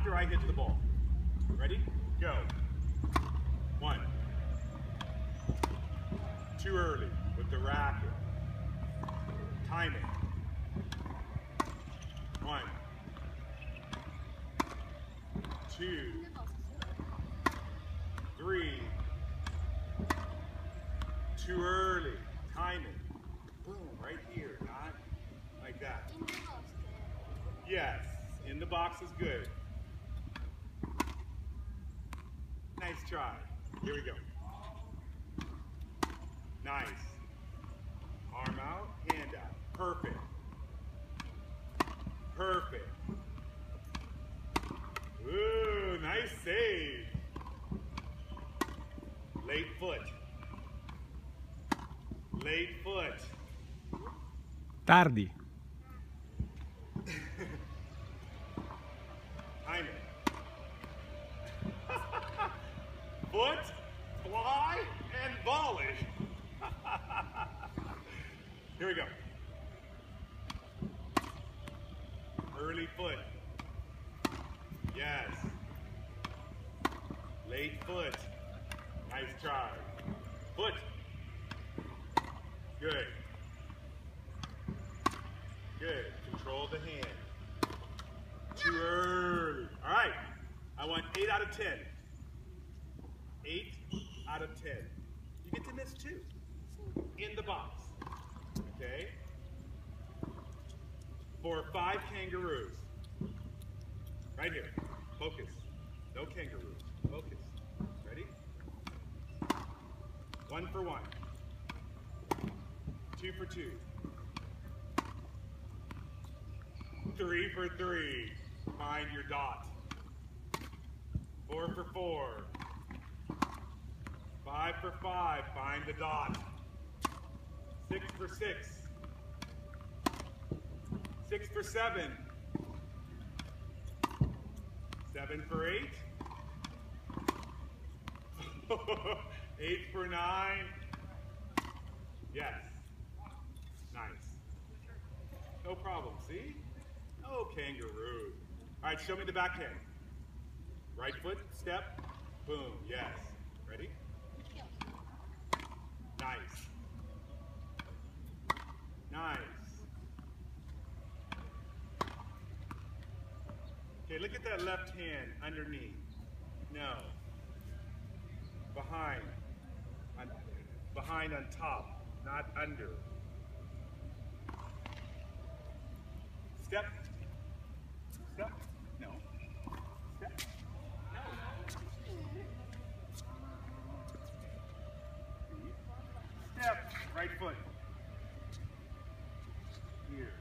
after I hit the ball. Ready? Go. 1. Too early with the racket. Time it. 1. 2. 3. Too early. Time it. Boom, right here, not like that. Yes, in the box is good. Nice try. Here we go. Nice. Arm out, hand out. Perfect. Perfect. Ooh, nice save. Late foot. Late foot. Tardi. Time it. Foot, fly, and volley. Here we go. Early foot. Yes. Late foot. Nice try. Foot. Good. Good. Control the hand. Too early. All right. I want 8 out of 10. 8 out of 10. You get to miss 2 in the box. Okay? For 5 kangaroos. Right here. Focus. No kangaroos. Focus. Ready? 1 for 1. 2 for 2. 3 for 3. Find your dot. 4 for 4. 5 for 5. Find the dot. 6 for 6. 6 for 7. 7 for 8. 8 for 9. Yes. Nice. No problem, see? No kangaroo. All right, show me the backhand. Right foot, step, boom, yes. Ready? Nice. Nice. Okay, look at that left hand underneath. No. Behind. Behind on top, not under. Step. Step. No. Step. No. Step. Right foot. Here.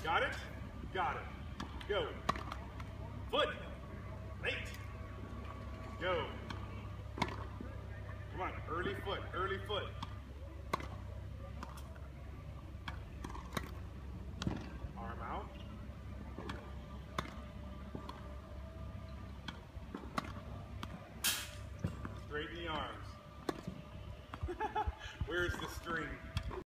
Got it? Got it. Go. Foot. Late. Go. Come on. Early foot. Early foot. Arm out. Straighten the arms. Where's the string?